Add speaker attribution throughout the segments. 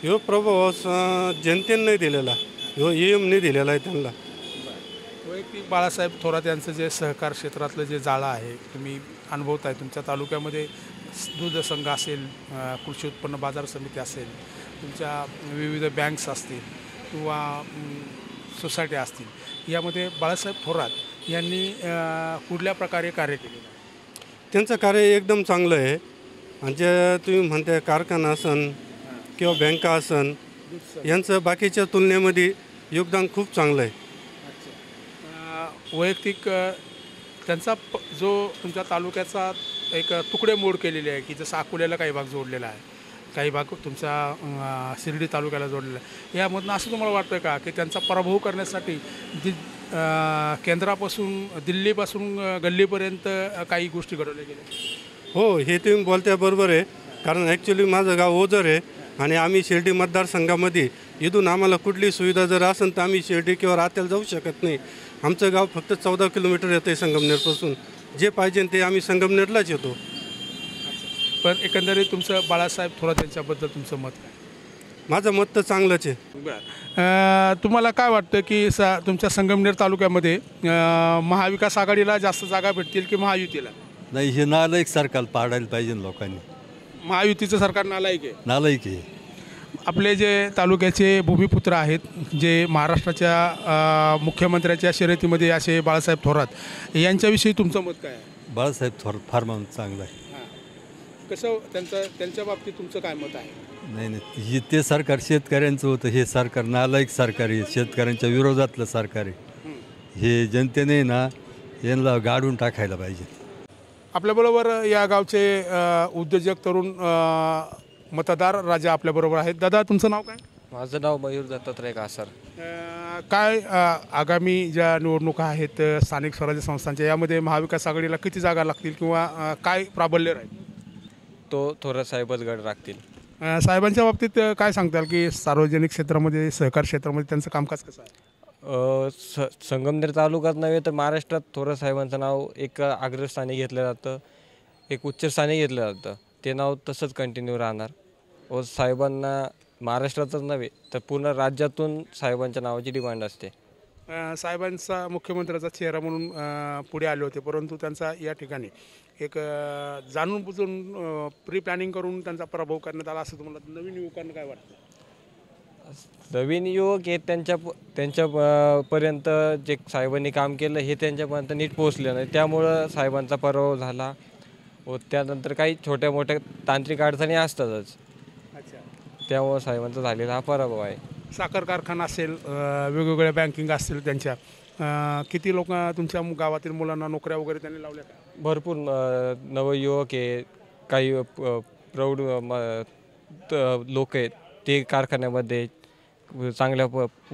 Speaker 1: ह्यो प्रभाव जनतेने नाही दिलेला, ह्यो EMने दिलेला आहे त्यांना.
Speaker 2: वैयक्तिक बाळासाहेब थोरात यांचं जे सहकार क्षेत्रातलं जे जाळं आहे तुम्ही अनुभवताय तुमच्या तालुक्यामध्ये दूध संघ असेल, कृषी उत्पन्न बाजार समिती असेल, तुमच्या विविध बँक्स असतील किंवा सोसायट्या असतील, यामध्ये बाळासाहेब थोरात यांनी कुठल्या प्रकारे कार्य केलेलं आहे?
Speaker 1: त्यांचं कार्य एकदम चांगलं आहे. आणि जे तुम्ही म्हणताय कारखाना असन किंवा बँका असन, यांचं बाकीच्या तुलनेमध्ये योगदान खूप चांगलं आहे.
Speaker 2: वैयक्तिक त्यांचा जो तुमच्या तालुक्याचा एक तुकडे मोड केलेले आहे की जसं अकोल्याला काही भाग जोडलेला आहे, काही भाग तुमचा शिर्डी तालुक्याला जोडलेला आहे, यामधनं असं तुम्हाला वाटतं का की त्यांचा पराभव करण्यासाठी केंद्रापासून दिल्लीपासून गल्लीपर्यंत काही गोष्टी घडवल्या गेल्या?
Speaker 1: हो, हे तुम्ही बोलत्या बरोबर आहे. कारण ॲक्च्युली माझं गाव ओझर आहे आणि आम्ही शिर्डी मतदारसंघामध्ये इथून आम्हाला कुठली सुविधा जर असेल तर आम्ही शिर्डी किंवा रात्याला जाऊ शकत नाही. आमचं गाव फक्त 14 किलोमीटर येतं आहे संगमनेरपासून. जे पाहिजे ते आम्ही संगमनेरलाच येतो.
Speaker 2: पण एकंदरीत तुमचं बाळासाहेब थोरात यांच्याबद्दल तुमचं मत काय?
Speaker 1: माझं मत तर चांगलंच आहे.
Speaker 2: बरं, तुम्हाला काय वाटतं की तुमच्या संगमनेर तालुक्यामध्ये महाविकास आघाडीला जास्त जागा भेटतील की महायुतीला?
Speaker 3: नाही, हे नालायक सरकार पाडायला पाहिजे लोकांनी.
Speaker 2: महायुतीचं सरकार नालायक आहे?
Speaker 3: नालायक आहे.
Speaker 2: आपले जे तालुक्याचे भूमिपुत्र आहेत, जे महाराष्ट्राच्या मुख्यमंत्र्याच्या शर्यतीमध्ये असे बाळासाहेब थोरात, यांच्याविषयी तुमचं मत काय आहे?
Speaker 3: बाळासाहेब थोरात फार माणूस चांगला आहे.
Speaker 2: कसं त्यांच्या बाबतीत तुमचं काय मत आहे?
Speaker 3: नाही, हे ते सरकार शेतकऱ्यांचं होतं, हे सरकार नालायक सरकार आहे, शेतकऱ्यांच्या विरोधातलं सरकार आहे. हे जनतेने ना यांना गाडून टाकायला पाहिजे.
Speaker 2: आपल्याबरोबर या गावचे उद्योजक तरुण मतदार राजा आपल्याबरोबर आहेत. दादा, तुमचं नाव काय?
Speaker 4: माझं नाव मयूर दत्तात्रय कासार.
Speaker 2: काय आगामी ज्या निवडणुका आहेत स्थानिक स्वराज्य संस्थांच्या, यामध्ये महाविकास आघाडीला किती जागा लागतील किंवा काय प्राबल्य राहील?
Speaker 4: तो थोरात साहेबच गड राखतील.
Speaker 2: साहेबांच्या बाबतीत काय सांगताल की सार्वजनिक क्षेत्रामध्ये, सहकार क्षेत्रामध्ये त्यांचं कामकाज कसं आहे?
Speaker 4: संगमनेर तालुक्यात नव्हे तर महाराष्ट्रात थोरात साहेबांचं नाव एक अग्रस्थानी घेतलं जातं, एक उच्चस्थानी घेतलं जातं. ते नाव तसंच कंटिन्यू राहणार. व साहेबांना महाराष्ट्रातच नव्हे तर पूर्ण राज्यातून साहेबांच्या नावाची डिमांड असते.
Speaker 2: साहेबांचा मुख्यमंत्र्याचा चेहरा म्हणून पुढे आले होते, परंतु त्यांचा या ठिकाणी एक जाणून बुजून प्री प्लॅनिंग करून त्यांचा पराभव करण्यात आला, असं तुम्हाला नवीन युवकांना काय वाटतं?
Speaker 4: नवीन युवक हे त्यांच्या पर्यंत जे साहेबांनी काम केलं हे त्यांच्यापर्यंत नीट पोहोचले नाही, त्यामुळं साहेबांचा पराभव झाला. व त्यानंतर काही छोट्या मोठ्या तांत्रिक अडचणी असतातच, त्यामुळं साहेबांचा झालेला हा पराभव आहे.
Speaker 2: साखर कारखाना असेल, वेगवेगळ्या बँकिंग असतील, त्यांच्या किती लोक तुमच्या गावातील मुलांना नोकऱ्या वगैरे त्यांनी लावल्या का?
Speaker 4: भरपूर नवयुवक आहे, काही प्रौढ लोक आहेत, ते कारखान्यामध्ये चांगल्या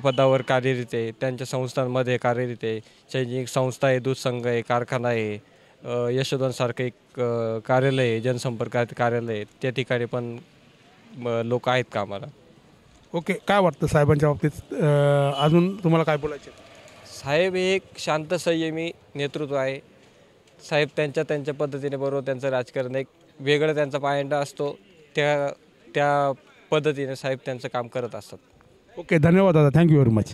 Speaker 4: पदावर कार्यरत आहे, त्यांच्या संस्थांमध्ये कार्यरत आहे. शैक्षणिक संस्था आहे, दूध संघ आहे, कारखाना आहे, यशोधनसारखं एक कार्यालय आहे, जनसंपर्क कार्यालय आहे, त्या ठिकाणी पण लोक आहेत कामाला.
Speaker 2: ओके, काय वाटतं साहेबांच्या बाबतीत अजून तुम्हाला काय बोलायचं?
Speaker 4: साहेब हे एक शांत संयमी नेतृत्व आहे. साहेब त्यांच्या पद्धतीने, बरोबर त्यांचं राजकारण एक वेगळं त्यांचा पायंडा असतो, त्या पद्धतीने साहेब त्यांचं काम करत असतात.
Speaker 2: ओके, धन्यवाद दादा, थँक्यू व्हेरी मच.